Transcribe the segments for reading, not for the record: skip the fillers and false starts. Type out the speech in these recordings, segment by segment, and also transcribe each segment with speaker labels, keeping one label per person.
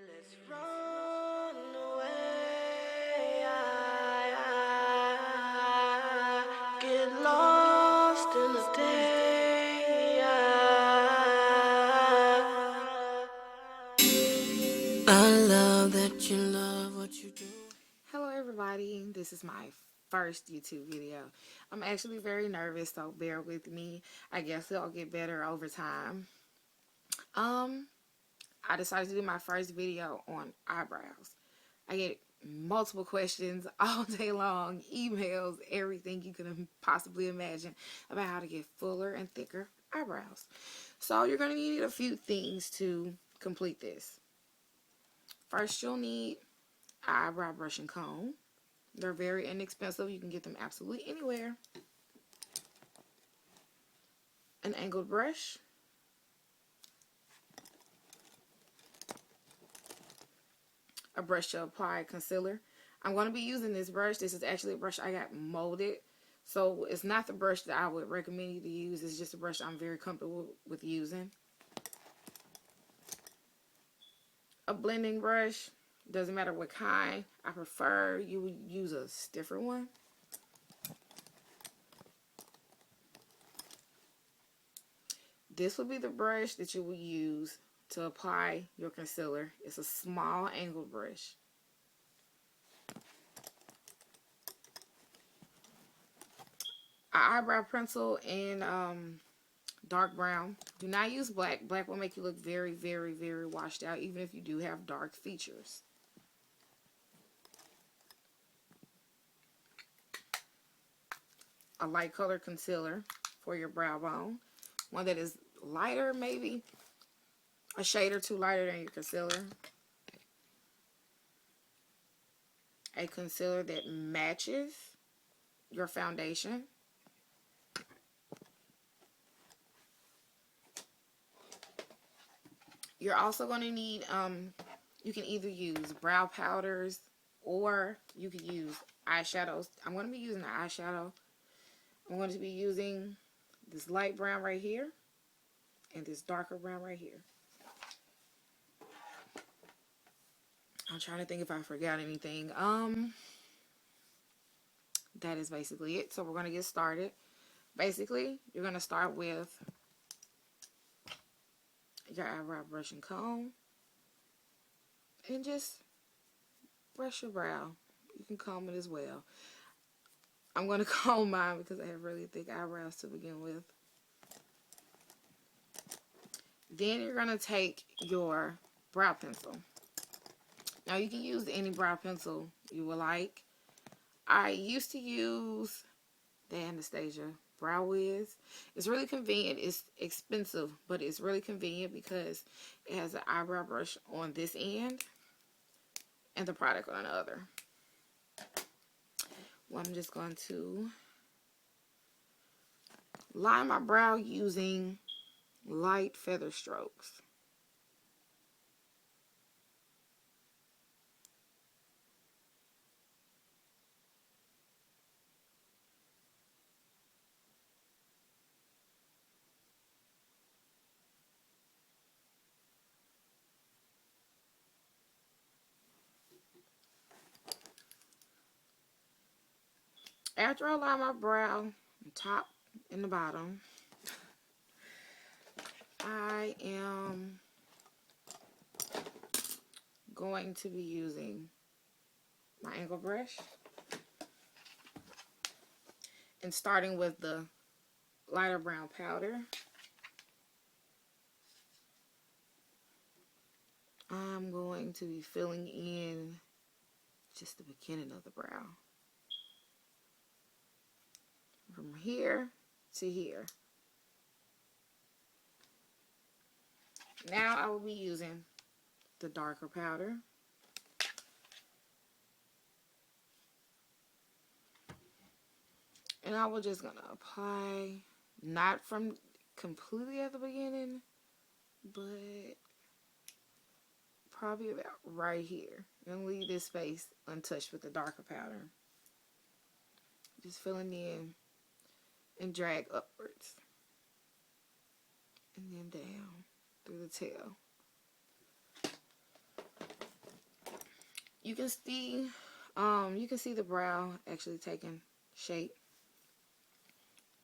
Speaker 1: Let's run away. Get lost in the day. I love that you love what you do.
Speaker 2: Hello everybody, this is my first YouTube video. I'm actually very nervous, so bear with me. I guess it'll get better over time. I decided to do my first video on eyebrows. I get multiple questions all day long, emails, everything you can possibly imagine about how to get fuller and thicker eyebrows. So you're going to need a few things to complete this. First, you'll need an eyebrow brush and comb. They're very inexpensive. You can get them absolutely anywhere. An angled brush. A brush to apply concealer. I'm going to be using this brush. This is actually a brush I got molded. So it's not the brush that I would recommend you to use. It's just a brush I'm very comfortable with using. A blending brush. Doesn't matter what kind. I prefer you would use a stiffer one. This would be the brush that you will use to apply your concealer. It's a small angled brush. An eyebrow pencil in dark brown. Do not use black. Black will make you look very, very, very washed out, even if you do have dark features. A light color concealer for your brow bone. One that is lighter, maybe a shade or two lighter than your concealer. A concealer that matches your foundation. You're also going to need, you can either use brow powders or you could use eyeshadows. I'm going to be using the eyeshadow. I'm going to be using this light brown right here and this darker brown right here. I'm trying to think if I forgot anything. That is basically it. So we're going to get started. Basically, you're going to start with your eyebrow brush and comb. And just brush your brow. You can comb it as well. I'm going to comb mine because I have really thick eyebrows to begin with. Then you're going to take your brow pencil. Now you can use any brow pencil you would like. I used to use the Anastasia Brow Wiz. It's really convenient. It's expensive, but it's really convenient because it has an eyebrow brush on this end and the product on the other. Well, I'm just going to line my brow using light feather strokes. After I line my brow, on top and the bottom, I am going to be using my angle brush and starting with the lighter brown powder. I'm going to be filling in just the beginning of the brow. From here to here. Now I will be using the darker powder. And I was just going to apply, not from completely at the beginning, but probably about right here. And leave this space untouched with the darker powder. Just filling in and drag upwards. And then down through the tail. You can see the brow actually taking shape.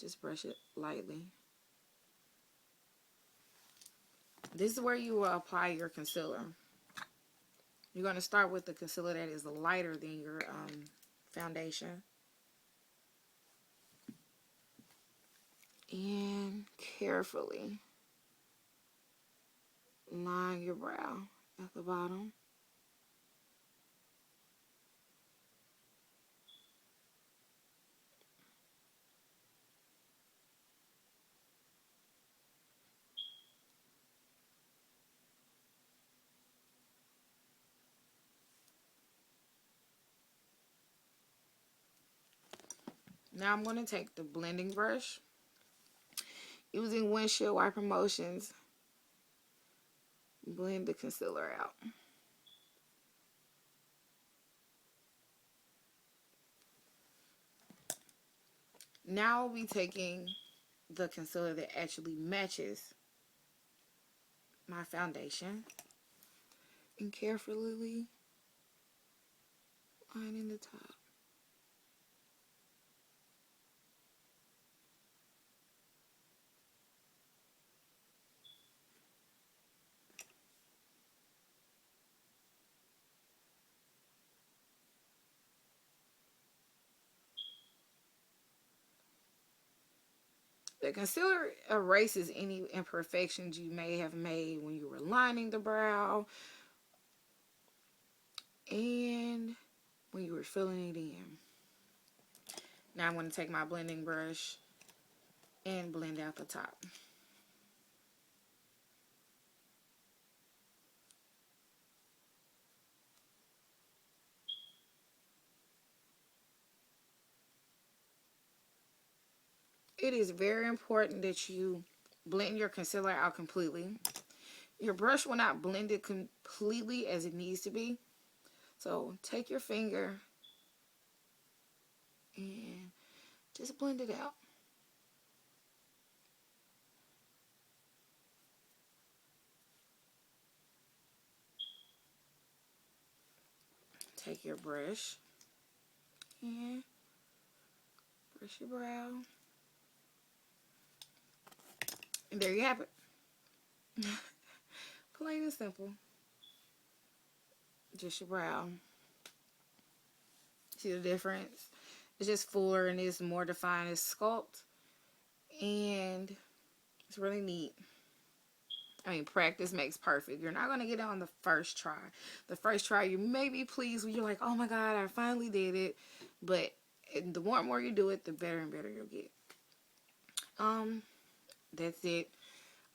Speaker 2: Just brush it lightly. This is where you will apply your concealer. You're going to start with the concealer that is lighter than your foundation. And carefully line your brow at the bottom. Now I'm going to take the blending brush, using windshield wiper motions, blend the concealer out. Now I'll be taking the concealer that actually matches my foundation and carefully lining the top. The concealer erases any imperfections you may have made when you were lining the brow and when you were filling it in. Now I'm going to take my blending brush and blend out the top. It is very important that you blend your concealer out completely. Your brush will not blend it completely as it needs to be. So take your finger and just blend it out. Take your brush and brush your brow. And there you have it. Plain and simple. Just your brow. See the difference? It's just fuller and it's more defined as sculpt. And it's really neat. I mean, practice makes perfect. You're not going to get it on the first try. The first try, you may be pleased when you're like, oh my God, I finally did it. But the more and more you do it, the better and better you'll get. That's it.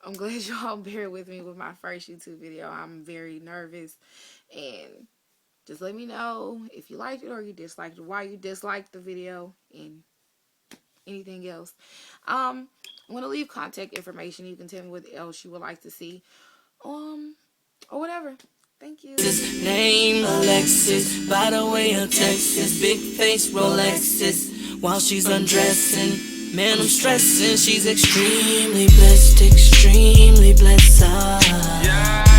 Speaker 2: I'm glad y'all bear with me with my first YouTube video. I'm very nervous. And just let me know if you liked it or you disliked it, why you disliked the video, and anything else. I'm going to leave contact information. You can tell me what else you would like to see. Or whatever. Thank you.
Speaker 1: His name Alexis, by the way of Texas, big face Rolexes, while she's undressing. Man, I'm stressing, she's extremely blessed, yeah.